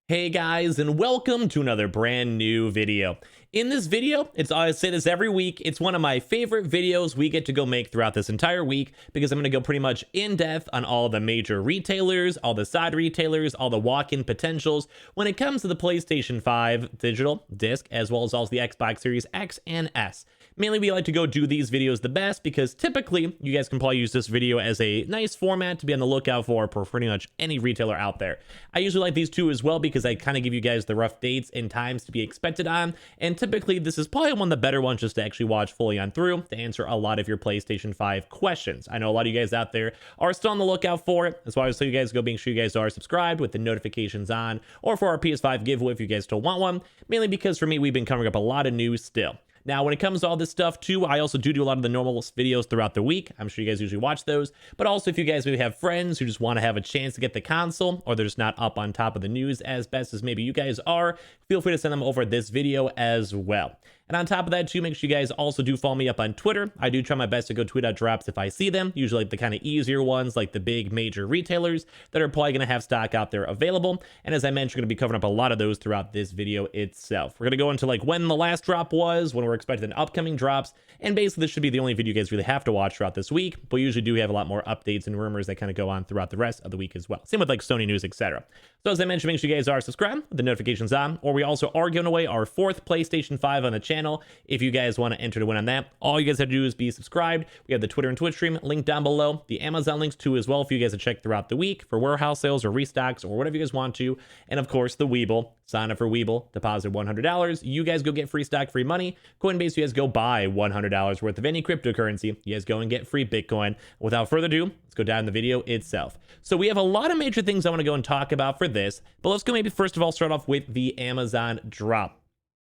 Hey guys, and welcome to another brand new video. In this video, I say this every week, it's one of my favorite videos we get to go make throughout this entire week because I'm going to go pretty much in depth on all the major retailers, all the side retailers, all the walk-in potentials when it comes to the PlayStation 5 Digital Disc, as well as also the Xbox Series X and S. Mainly, we like to go do these videos the best because typically you guys can probably use this video as a nice format to be on the lookout for pretty much any retailer out there. I usually like these two as well because I kind of give you guys the rough dates and times to be expected on, and typically this is probably one of the better ones just to actually watch fully on through to answer a lot of your PlayStation 5 questions. I know a lot of you guys out there are still on the lookout for it. That's why I was telling you guys go make sure you guys are subscribed with the notifications on, or for our PS5 giveaway if you guys still want one, mainly because for me we've been covering up a lot of news still. Now, when it comes to all this stuff, too, I also do a lot of the normal videos throughout the week. I'm sure you guys usually watch those. But also, if you guys maybe have friends who just want to have a chance to get the console, or they're just not up on top of the news as best as maybe you guys are, feel free to send them over this video as well. And on top of that, too, make sure you guys also do follow me up on Twitter. I do try my best to go tweet out drops if I see them, usually like the kind of easier ones, like the big major retailers that are probably going to have stock out there available. And as I mentioned, we're going to be covering up a lot of those throughout this video itself. We're going to go into like when the last drop was, when we're expecting upcoming drops, and basically this should be the only video you guys really have to watch throughout this week, but we usually do have a lot more updates and rumors that kind of go on throughout the rest of the week as well. Same with like Sony news, etc. So as I mentioned, make sure you guys are subscribed with the notifications on, or we also are giving away our 4th PlayStation 5 on the channel. If you guys want to enter to win on that, all you guys have to do is be subscribed. We have the Twitter and Twitch stream linked down below, the Amazon links too as well for you guys to check throughout the week for warehouse sales or restocks or whatever you guys want to. And of course, the Weeble. Sign up for Weeble, deposit $100. You guys go get free stock, free money. Coinbase, you guys go buy $100 worth of any cryptocurrency. You guys go and get free Bitcoin. Without further ado, let's go down the video itself. So we have a lot of major things I want to go and talk about for this, but let's go maybe first of all start off with the Amazon drop.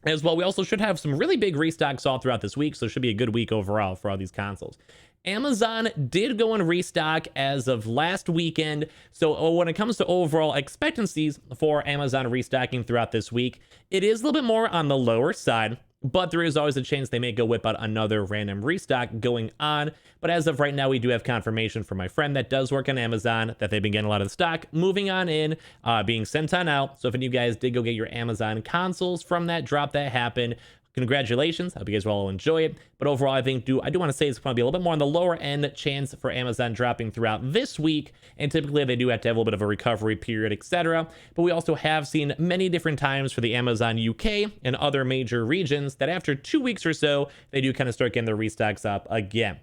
As well, we also should have some really big restocks all throughout this week, so it should be a good week overall for all these consoles. Amazon did go and restock as of last weekend, so when it comes to overall expectancies for Amazon restocking throughout this week, it is a little bit more on the lower side, but there is always a chance they may go whip out another random restock going on. But as of right now, we do have confirmation from my friend that does work on Amazon that they've been getting a lot of the stock moving on in, being sent on out. So if any of you guys did go get your Amazon consoles from that drop that happened, congratulations. I hope you guys will all enjoy it. But overall, I do want to say it's probably a little bit more on the lower end chance for Amazon dropping throughout this week. And typically they do have to have a little bit of a recovery period, etc. But we also have seen many different times for the Amazon UK and other major regions that after 2 weeks or so, they do kind of start getting their restocks up again.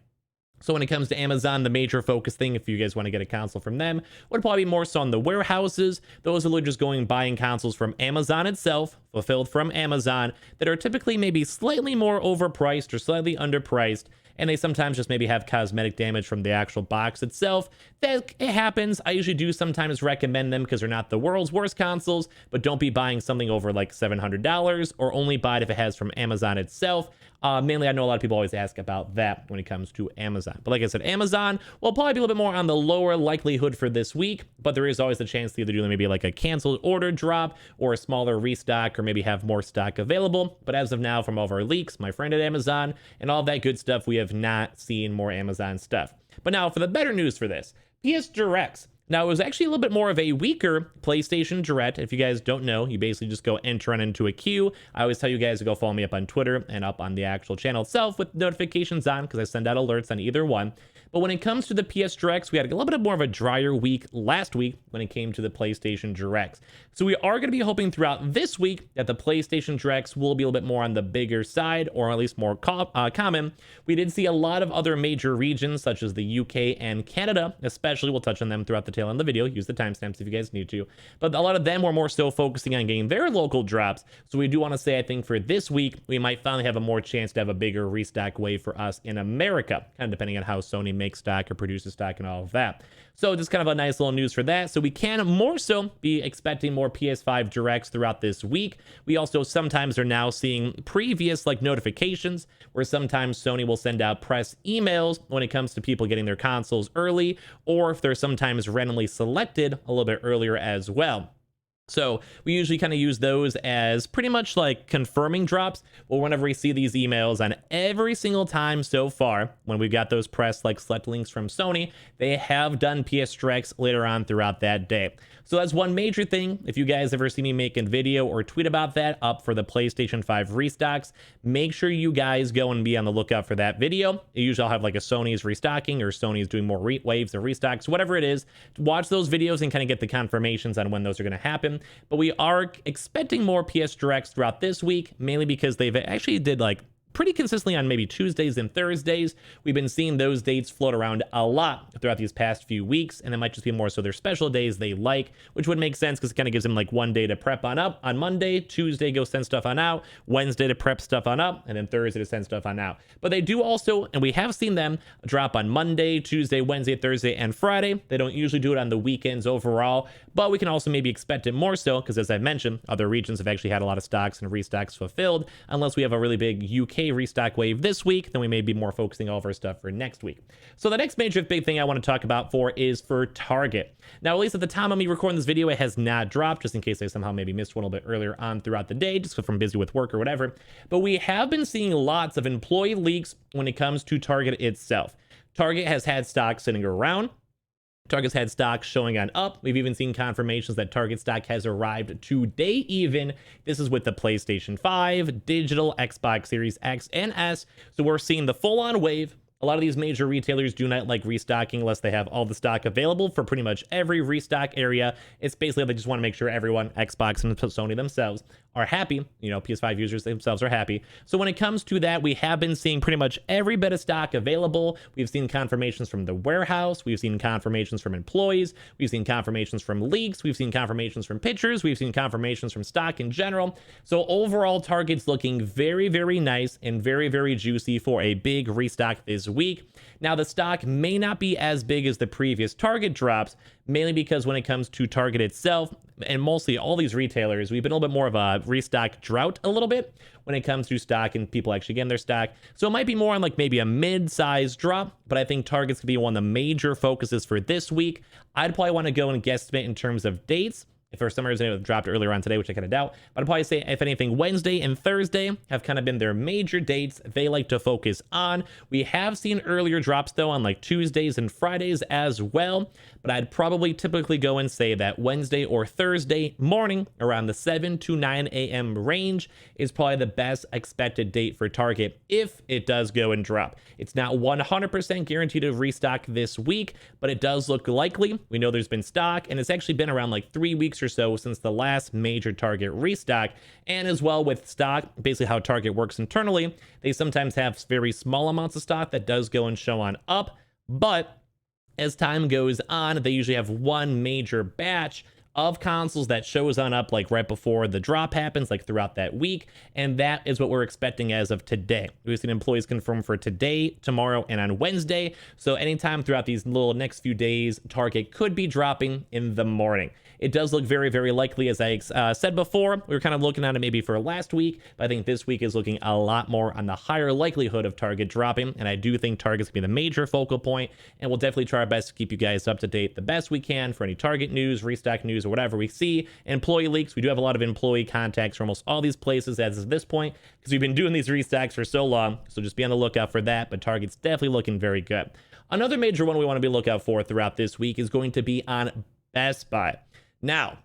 So when it comes to Amazon, the major focus thing, if you guys want to get a console from them, would probably be more so on the warehouses. Those are just going buying consoles from Amazon itself, fulfilled from Amazon, that are typically maybe slightly more overpriced or slightly underpriced, and they sometimes just maybe have cosmetic damage from the actual box itself. That it happens. I usually do sometimes recommend them because they're not the world's worst consoles, but don't be buying something over like $700 or only buy it if it has from Amazon itself. Mainly, I know a lot of people always ask about that when it comes to Amazon. But like I said, Amazon will probably be a little bit more on the lower likelihood for this week, but there is always the chance to either do maybe like a canceled order drop or a smaller restock or maybe have more stock available. But as of now, from all of our leaks, my friend at Amazon, and all that good stuff, we have not seen more Amazon stuff. But now for the better news for this, PS Directs. Now, it was actually a little bit more of a weaker PlayStation Direct. If you guys don't know, you basically just go enter on into a queue. I always tell you guys to go follow me up on Twitter and up on the actual channel itself with notifications on because I send out alerts on either one. But when it comes to the PS Directs, we had a little bit more of a drier week last week when it came to the PlayStation Directs. So we are going to be hoping throughout this week that the PlayStation Directs will be a little bit more on the bigger side, or at least more common. We did see a lot of other major regions, such as the UK and Canada, especially. We'll touch on them throughout the tail end of the video. Use the timestamps if you guys need to. But a lot of them were more so focusing on getting their local drops. So we do want to say, I think for this week, we might finally have a more chance to have a bigger restock wave for us in America, kind of depending on how Sony makes stock or produces stock and all of that. So just kind of a nice little news for that. So we can more so be expecting more PS5 Directs throughout this week. We also sometimes are now seeing previous like notifications where sometimes Sony will send out press emails when it comes to people getting their consoles early, or if they're sometimes randomly selected a little bit earlier as well. So we usually kind of use those as pretty much like confirming drops. Well, whenever we see these emails on every single time so far, when we've got those press like select links from Sony, they have done PS Directs later on throughout that day. So that's one major thing. If you guys ever see me make a video or tweet about that up for the PlayStation 5 restocks, make sure you guys go and be on the lookout for that video. Usually I'll have like a Sony's restocking or Sony's doing more waves of restocks, whatever it is. Watch those videos and kind of get the confirmations on when those are going to happen. But we are expecting more PS Directs throughout this week, mainly because they've actually did like pretty consistently on maybe Tuesdays and Thursdays. We've been seeing those dates float around a lot throughout these past few weeks, and it might just be more so their special days they like, which would make sense because it kind of gives them like one day to prep on up on Monday, Tuesday go send stuff on out, Wednesday to prep stuff on up, and then Thursday to send stuff on out. But they do also, and we have seen them drop on Monday, Tuesday, Wednesday, Thursday, and Friday. They don't usually do it on the weekends overall, but we can also maybe expect it more so because, as I mentioned, other regions have actually had a lot of stocks and restocks fulfilled. Unless we have a really big UK restock wave this week, then we may be more focusing all of our stuff for next week. So the next major big thing I want to talk about is for Target. Now, at least at the time of me recording this video, it has not dropped, just in case I somehow maybe missed one a little bit earlier on throughout the day, just if I'm busy with work or whatever. But we have been seeing lots of employee leaks when it comes to Target itself. Target has had stock sitting around. Target's had stock showing on up. We've even seen confirmations that Target stock has arrived today even. This is with the PlayStation 5, Digital, Xbox Series X and S. So we're seeing the full-on wave. A lot of these major retailers do not like restocking unless they have all the stock available for pretty much every restock area. It's basically they just want to make sure everyone, Xbox and Sony themselves, are happy. You know, PS5 users themselves are happy. So when it comes to that, we have been seeing pretty much every bit of stock available. We've seen confirmations from the warehouse. We've seen confirmations from employees. We've seen confirmations from leaks. We've seen confirmations from pictures. We've seen confirmations from stock in general. So overall, Target's looking very, very nice and very, very juicy for a big restock this week. Now, the stock may not be as big as the previous Target drops, mainly because when it comes to Target itself, and mostly all these retailers, we've been a little bit more of a restock drought a little bit when it comes to stock and people actually getting their stock. So it might be more on like maybe a mid-sized drop, but I think Target's gonna be one of the major focuses for this week. I'd probably want to go and guesstimate in terms of dates. If for some reason it dropped earlier on today, which I kind of doubt, but I'd probably say, if anything, Wednesday and Thursday have kind of been their major dates they like to focus on. We have seen earlier drops, though, on like Tuesdays and Fridays as well, but I'd probably typically go and say that Wednesday or Thursday morning around the 7 to 9 a.m. range is probably the best expected date for Target if it does go and drop. It's not 100% guaranteed to restock this week, but it does look likely. We know there's been stock, and it's actually been around like 3 weeks or so since the last major Target restock. And as well with stock, basically how Target works internally, they sometimes have very small amounts of stock that does go and show on up, but as time goes on, they usually have one major batch of consoles that shows on up like right before the drop happens, like throughout that week. And that is what we're expecting as of today. We've seen employees confirm for today, tomorrow, and on Wednesday. So anytime throughout these little next few days, Target could be dropping in the morning. It does look very, very likely, as I said before. We were kind of looking at it maybe for last week, but I think this week is looking a lot more on the higher likelihood of Target dropping. And I do think Target's gonna be the major focal point, and we'll definitely try our best to keep you guys up to date the best we can for any Target news, restock news, or whatever we see. Employee leaks, we do have a lot of employee contacts from almost all these places as of this point, because we've been doing these restocks for so long. So just be on the lookout for that, but Target's definitely looking very good. Another major one we want to be lookout for throughout this week is going to be on Best Buy. Now,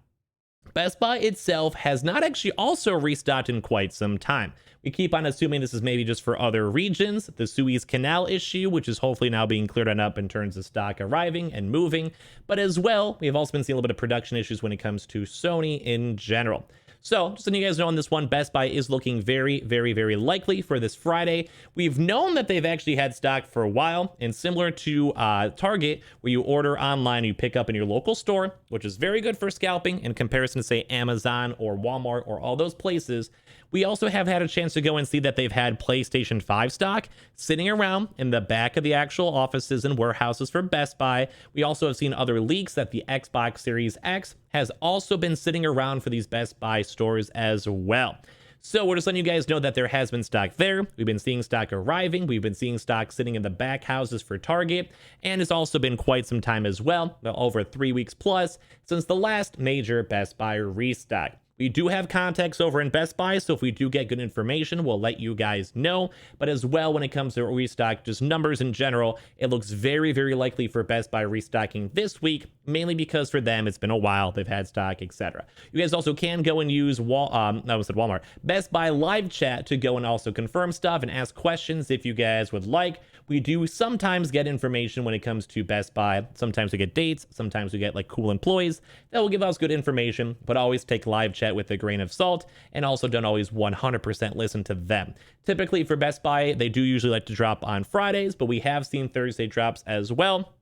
Best Buy itself has not actually also restocked in quite some time. We keep on assuming this is maybe just for other regions, the Suez Canal issue, which is hopefully now being cleared on up in terms of stock arriving and moving. But as well, we have also been seeing a little bit of production issues when it comes to Sony in general. So, just so you guys know on this one, Best Buy is looking very, very, very likely for this Friday. We've known that they've actually had stock for a while, and similar to Target, where you order online, you pick up in your local store, which is very good for scalping in comparison to, say, Amazon or Walmart or all those places. We also have had a chance to go and see that they've had PlayStation 5 stock sitting around in the back of the actual offices and warehouses for Best Buy. We also have seen other leaks that the Xbox Series X has also been sitting around for these Best Buy stores as well. So we're just letting you guys know that there has been stock there. We've been seeing stock arriving. We've been seeing stock sitting in the back houses for Target. And it's also been quite some time as well, over 3 weeks plus, since the last major Best Buy restock. We do have contacts over in Best Buy, so if we do get good information, we'll let you guys know. But as well, when it comes to restock, just numbers in general, it looks very, very likely for Best Buy restocking this week, mainly because for them, it's been a while, they've had stock, etc. You guys also can go and use Walmart, Best Buy live chat to go and also confirm stuff and ask questions if you guys would like. We do sometimes get information when it comes to Best Buy. Sometimes we get dates, sometimes we get like cool employees that will give us good information, but always take live chat with a grain of salt, and also don't always 100% listen to them. Typically for Best Buy, they do usually like to drop on Fridays, but we have seen Thursday drops as well.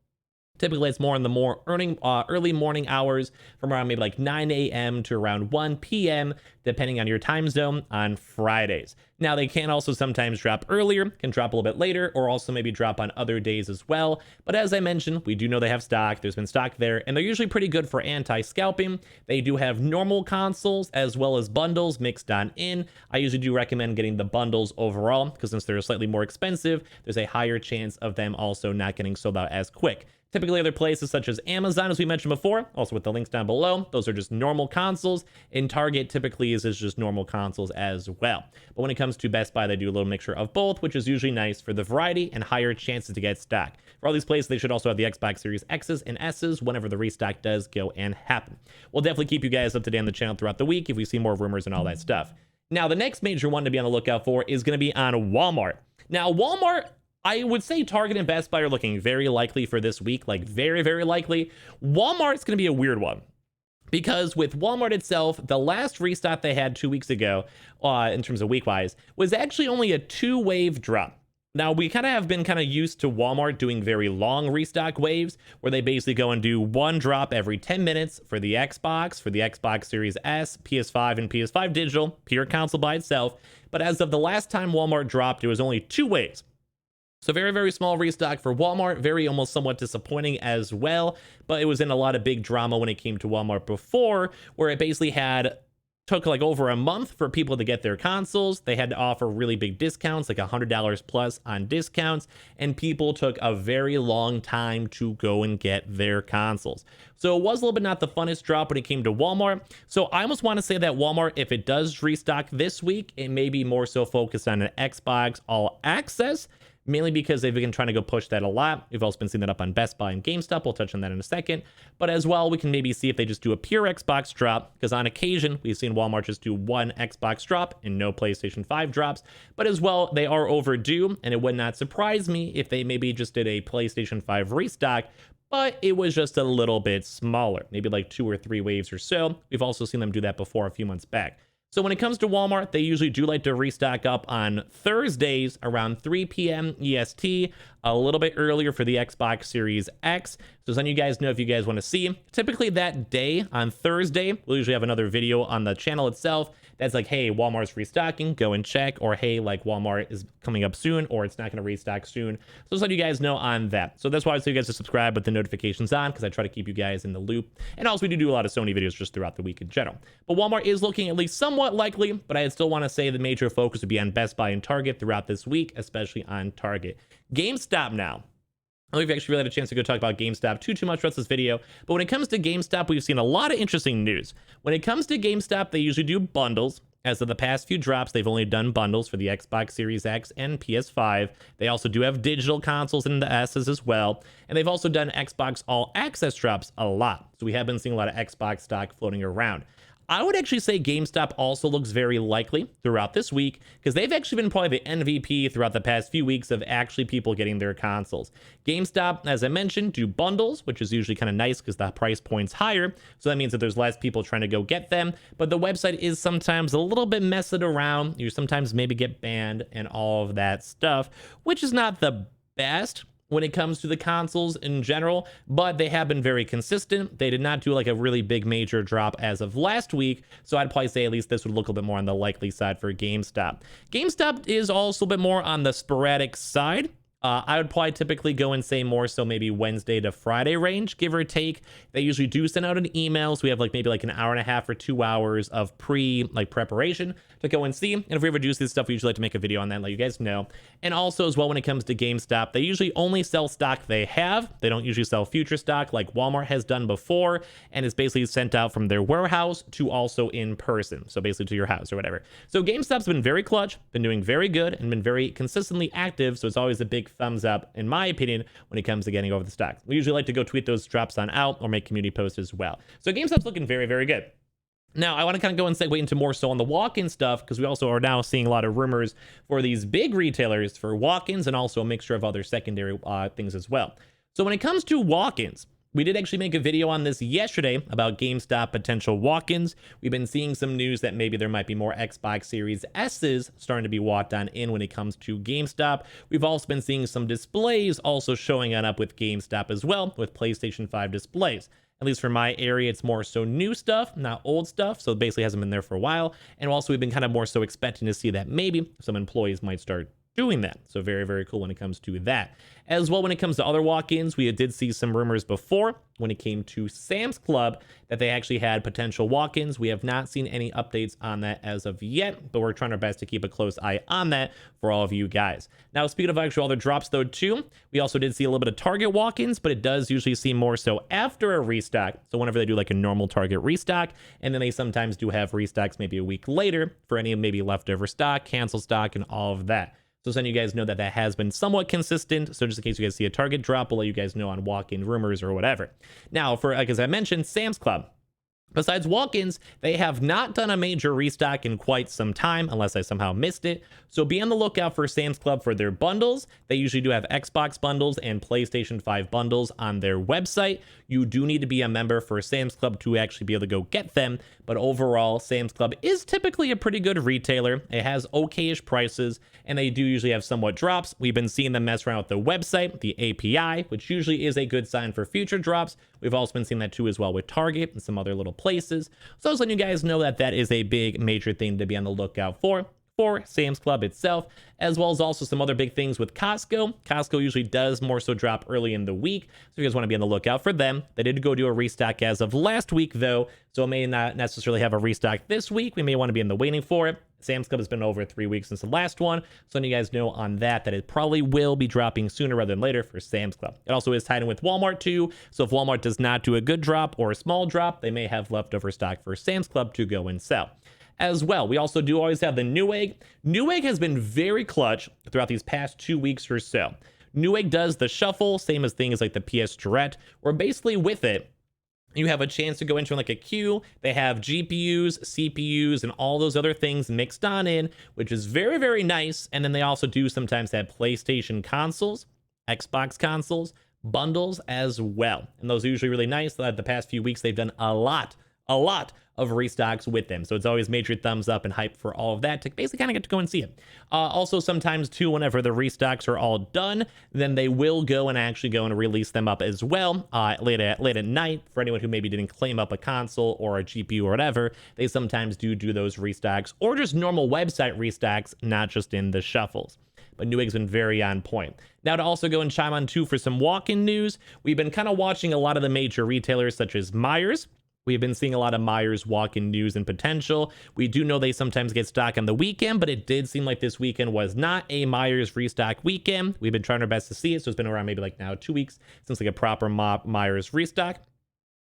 Typically, it's more in the early morning hours from around maybe like 9 a.m. to around 1 p.m., depending on your time zone on Fridays. Now, they can also sometimes drop earlier, can drop a little bit later, or also maybe drop on other days as well. But as I mentioned, we do know they have stock. There's been stock there, and they're usually pretty good for anti-scalping. They do have normal consoles as well as bundles mixed on in. I usually do recommend getting the bundles overall, because since they're slightly more expensive, there's a higher chance of them also not getting sold out as quick. Typically, other places such as Amazon, as we mentioned before, also with the links down below, those are just normal consoles. And Target typically is just normal consoles as well. But when it comes to Best Buy, they do a little mixture of both, which is usually nice for the variety and higher chances to get stock. For all these places, they should also have the Xbox Series X's and S's whenever the restock does go and happen. We'll definitely keep you guys up to date on the channel throughout the week if we see more rumors and all that stuff. Now, the next major one to be on the lookout for is going to be on Walmart. Now, Walmart, I would say Target and Best Buy are looking very likely for this week, like very, very likely. Walmart's going to be a weird one, because with Walmart itself, the last restock they had 2 weeks ago, in terms of week-wise, was actually only a 2-wave drop. Now, we kind of have been used to Walmart doing very long restock waves, where they basically go and do one drop every 10 minutes for the Xbox Series S, PS5, and PS5 Digital, pure console by itself. But as of the last time Walmart dropped, it was only 2 waves. So very, very small restock for Walmart, very almost somewhat disappointing as well, but it was in a lot of big drama when it came to Walmart before, where it basically took like over a month for people to get their consoles. They had to offer really big discounts, like $100 plus on discounts, and people took a very long time to go and get their consoles. So it was a little bit not the funnest drop when it came to Walmart. So I almost want to say that Walmart, if it does restock this week, it may be more so focused on an Xbox All Access, mainly because they've been trying to go push that a lot. We've also been seeing that up on Best Buy and GameStop. We'll touch on that in a second. But as well, we can maybe see if they just do a pure Xbox drop, because on occasion, we've seen Walmart just do one Xbox drop and no PlayStation 5 drops. But as well, they are overdue, and it would not surprise me if they maybe just did a PlayStation 5 restock, but it was just a little bit smaller, maybe like 2 or 3 waves or so. We've also seen them do that before a few months back. So when it comes to Walmart, they usually do like to restock up on Thursdays around 3 p.m. EST, a little bit earlier for the Xbox Series X. So letting you guys know if you guys want to see. Typically that day on Thursday, we'll usually have another video on the channel itself that's like, hey, Walmart's restocking, go and check, or hey, like Walmart is coming up soon, or it's not going to restock soon. So just let you guys know on that. So that's why I say you guys to subscribe with the notifications on, because I try to keep you guys in the loop. And also we do a lot of Sony videos just throughout the week in general. But Walmart is looking at least somewhat likely, but I still want to say the major focus would be on Best Buy and Target throughout this week, especially on Target. GameStop now. I don't know if you actually really had a chance to go talk about GameStop too much throughout this video, but when it comes to GameStop, we've seen a lot of interesting news. When it comes to GameStop, they usually do bundles. As of the past few drops, they've only done bundles for the Xbox Series X and PS5. They also do have digital consoles in the S's as well. And they've also done Xbox All Access drops a lot. So we have been seeing a lot of Xbox stock floating around. I would actually say GameStop also looks very likely throughout this week, because they've actually been probably the MVP throughout the past few weeks of actually people getting their consoles. GameStop, as I mentioned, do bundles, which is usually kind of nice because the price point's higher. So that means that there's less people trying to go get them. But the website is sometimes a little bit messed around. You sometimes maybe get banned and all of that stuff, which is not the best when it comes to the consoles in general, but they have been very consistent. They did not do like a really big major drop as of last week, so I'd probably say at least this would look a little bit more on the likely side for GameStop. GameStop is also a bit more on the sporadic side. I would probably typically go and say more so maybe Wednesday to Friday range, give or take. They usually do send out an email, so we have like maybe like an hour and a half or 2 hours of preparation to go and see. And if we ever do see this stuff, we usually like to make a video on that and let you guys know. And also as well, when it comes to GameStop, they usually only sell stock they have. They don't usually sell future stock like Walmart has done before, and it's basically sent out from their warehouse to also in person, so basically to your house or whatever. So GameStop's been very clutch, been doing very good, and been very consistently active, so it's always a big thumbs up, in my opinion, when it comes to getting over the stocks. We usually like to go tweet those drops on out or make community posts as well. So GameStop's looking very, very good. Now, I want to kind of go and segue into more so on the walk-in stuff, because we also are now seeing a lot of rumors for these big retailers for walk-ins and also a mixture of other secondary things as well. So when it comes to walk-ins, we did actually make a video on this yesterday about GameStop potential walk-ins. We've been seeing some news that maybe there might be more Xbox Series S's starting to be walked on in when it comes to GameStop. We've also been seeing some displays also showing on up with GameStop as well, with PlayStation 5 displays. At least for my area, it's more so new stuff, not old stuff. So it basically hasn't been there for a while. And also we've been kind of more so expecting to see that maybe some employees might start doing that. So very, very cool when it comes to that. As well, when it comes to other walk-ins, we did see some rumors before when it came to Sam's Club that they actually had potential walk-ins. We have not seen any updates on that as of yet, but we're trying our best to keep a close eye on that for all of you guys. Now, speaking of actual other drops though too, we also did see a little bit of Target walk-ins, but it does usually seem more so after a restock. So whenever they do like a normal Target restock, and then they sometimes do have restocks maybe a week later for any maybe leftover stock, cancel stock, and all of that. So letting you guys know that that has been somewhat consistent. So just in case you guys see a Target drop, we'll let you guys know on walk-in rumors or whatever. Now, for like as I mentioned, Sam's Club. Besides walk-ins, they have not done a major restock in quite some time, unless I somehow missed it. So be on the lookout for Sam's Club for their bundles. They usually do have Xbox bundles and PlayStation 5 bundles on their website. You do need to be a member for Sam's Club to actually be able to go get them. But overall, Sam's Club is typically a pretty good retailer. It has okay-ish prices, and they do usually have somewhat drops. We've been seeing them mess around with the website, the API, which usually is a good sign for future drops. We've also been seeing that too as well with Target and some other little places. So I was letting you guys know that that is a big major thing to be on the lookout for Sam's Club itself, as well as also some other big things with Costco. Costco usually does more so drop early in the week, so you guys want to be on the lookout for them. They did go do a restock as of last week though, so it may not necessarily have a restock this week. We may want to be in the waiting for it. Sam's Club has been over 3 weeks since the last one, so letting you guys know on that it probably will be dropping sooner rather than later for Sam's Club. It also is tied in with Walmart too, so if Walmart does not do a good drop or a small drop, they may have leftover stock for Sam's Club to go and sell. As well, we also do always have the Newegg. Newegg has been very clutch throughout these past 2 weeks or so. Newegg does the shuffle, same as things like the PS Direct, where basically with it, you have a chance to go into like a queue. They have GPUs, CPUs, and all those other things mixed on in, which is very, very nice. And then they also do sometimes have PlayStation consoles, Xbox consoles, bundles as well. And those are usually really nice. The past few weeks, they've done a lot of restocks with them. So it's always major thumbs up and hype for all of that to basically kind of get to go and see it. Also, sometimes too, whenever the restocks are all done, then they will go and actually go and release them up as well late at night. For anyone who maybe didn't claim up a console or a GPU or whatever, they sometimes do those restocks or just normal website restocks, not just in the shuffles. But Newegg's been very on point. Now to also go and chime on too for some walk-in news, we've been kind of watching a lot of the major retailers such as Myers. We've been seeing a lot of Myers walk-in news and potential. We do know they sometimes get stock on the weekend, but it did seem like this weekend was not a Myers restock weekend. We've been trying our best to see it, so it's been around maybe like now 2 weeks since like a proper Myers restock.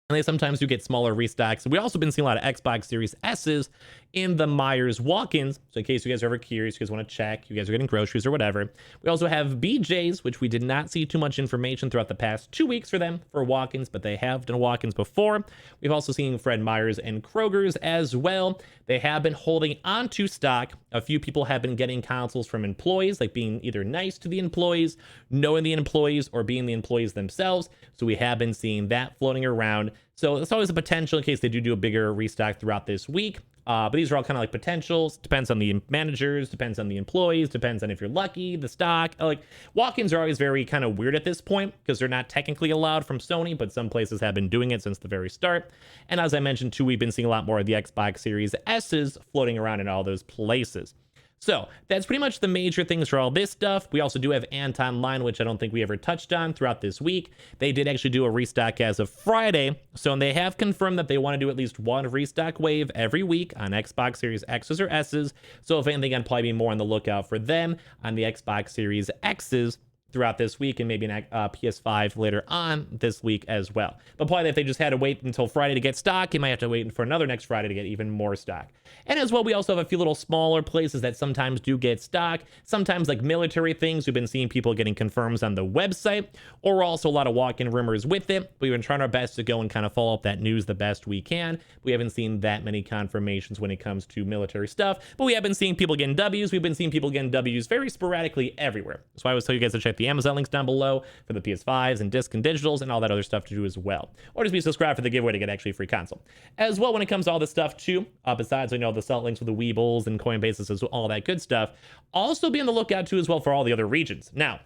And they sometimes do get smaller restocks. We also been seeing a lot of Xbox Series S's in the Myers walk-ins. So in case you guys are ever curious, you guys want to check, you guys are getting groceries or whatever. We also have BJ's, which we did not see too much information throughout the past 2 weeks for them for walk-ins, but they have done walk-ins before. We've also seen Fred Meyer's and Kroger's as well. They have been holding on to stock. A few people have been getting consoles from employees, like being either nice to the employees, knowing the employees, or being the employees themselves. So we have been seeing that floating around. So it's always a potential in case they do a bigger restock throughout this week. But these are all kind of like potentials. Depends on the managers, depends on the employees, depends on if you're lucky, the stock. Like walk-ins are always very kind of weird at this point because they're not technically allowed from Sony, but some places have been doing it since the very start. And as I mentioned too, we've been seeing a lot more of the Xbox Series S's floating around in all those places. So that's pretty much the major things for all this stuff. We also do have Ant Online, which I don't think we ever touched on throughout this week. They did actually do a restock as of Friday. So they have confirmed that they want to do at least one restock wave every week on Xbox Series X's or S's. So if anything, I'd probably be more on the lookout for them on the Xbox Series X's throughout this week, and maybe an PS5 later on this week as well. But probably if they just had to wait until Friday to get stock, you might have to wait for another next Friday to get even more stock. And as well, we also have a few little smaller places that sometimes do get stock, sometimes like military things. We've been seeing people getting confirms on the website, or also a lot of walk-in rumors with it. We've been trying our best to go and kind of follow up that news the best we can. We haven't seen that many confirmations when it comes to military stuff, but we have been seeing people getting W's. We've been seeing people getting W's very sporadically everywhere. So I always tell you guys to check the Amazon links down below for the PS5s and disc and digitals and all that other stuff to do as well. Or just be subscribed for the giveaway to get actually a free console. As well, when it comes to all this stuff too, besides, you know, the sell links with the Weebles and Coinbases, all that good stuff, also be on the lookout too as well for all the other regions. Now,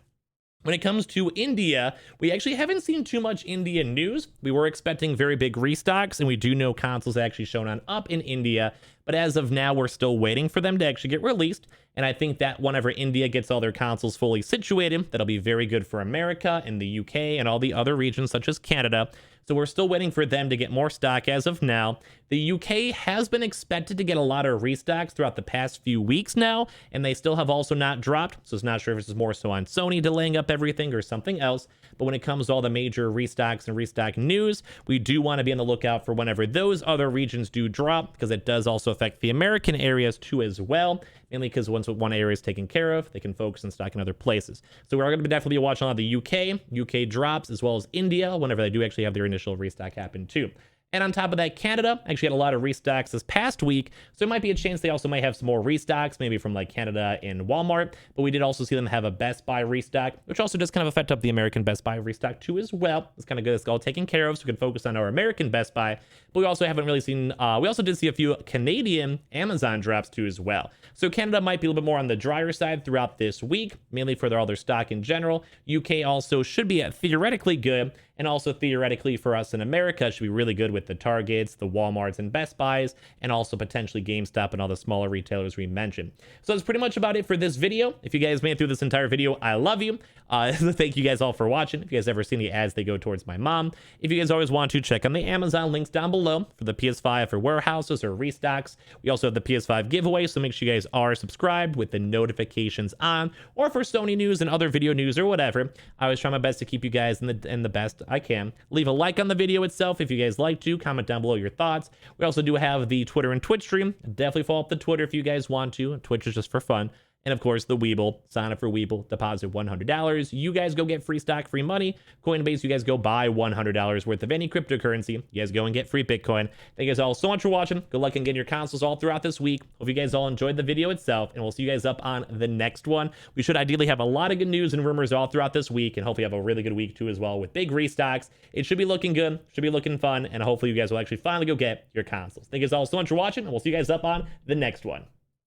when it comes to India, we actually haven't seen too much India news. We were expecting very big restocks, and we do know consoles actually shown on up in India, but as of now, we're still waiting for them to actually get released. And I think that whenever India gets all their consoles fully situated, that'll be very good for America and the UK and all the other regions such as Canada. So we're still waiting for them to get more stock as of now. The UK has been expected to get a lot of restocks throughout the past few weeks now, and they still have also not dropped. So it's not sure if this is more so on Sony delaying up everything or something else. But when it comes to all the major restocks and restock news, we do want to be on the lookout for whenever those other regions do drop, because it does also affect the American areas too as well. Mainly because once one area is taken care of, they can focus on stock in other places. So we're going to definitely be watching on the UK drops, as well as India, whenever they do actually have their initial restock happen too. And on top of that, Canada actually had a lot of restocks this past week, so it might be a chance they also might have some more restocks, maybe from like Canada and Walmart. But we did also see them have a Best Buy restock, which also does kind of affect up the American Best Buy restock too as well. It's kind of good. It's all taken care of, so we can focus on our American Best Buy. But we also haven't really seen, we also did see a few Canadian Amazon drops too as well. So Canada might be a little bit more on the drier side throughout this week, mainly for all their stock in general. UK also should be theoretically good, and also theoretically for us in America should be really good with the Targets, the Walmarts, and Best Buys, and also potentially GameStop and all the smaller retailers we mentioned. So that's pretty much about it for this video. If you guys made it through this entire video, I love you. Thank you guys all for watching. If you guys ever see any ads, they go towards my mom. If you guys always want to, check on the Amazon links down below for the PS5 for warehouses or restocks. We also have the PS5 giveaway, so make sure you guys are subscribed with the notifications on, or for Sony news and other video news or whatever. I always try my best to keep you guys in the best I can. Leave a like on the video itself if you guys like to. Comment down below your thoughts. We also do have the Twitter and Twitch stream. Definitely follow up the Twitter if you guys want to. Twitch is just for fun. And of course, the Weeble. Sign up for Weeble. Deposit $100. You guys go get free stock, free money. Coinbase, you guys go buy $100 worth of any cryptocurrency. You guys go and get free Bitcoin. Thank you guys all so much for watching. Good luck in getting your consoles all throughout this week. Hope you guys all enjoyed the video itself, and we'll see you guys up on the next one. We should ideally have a lot of good news and rumors all throughout this week, and hopefully have a really good week too as well with big restocks. It should be looking good, should be looking fun, and hopefully you guys will actually finally go get your consoles. Thank you guys all so much for watching, and we'll see you guys up on the next one.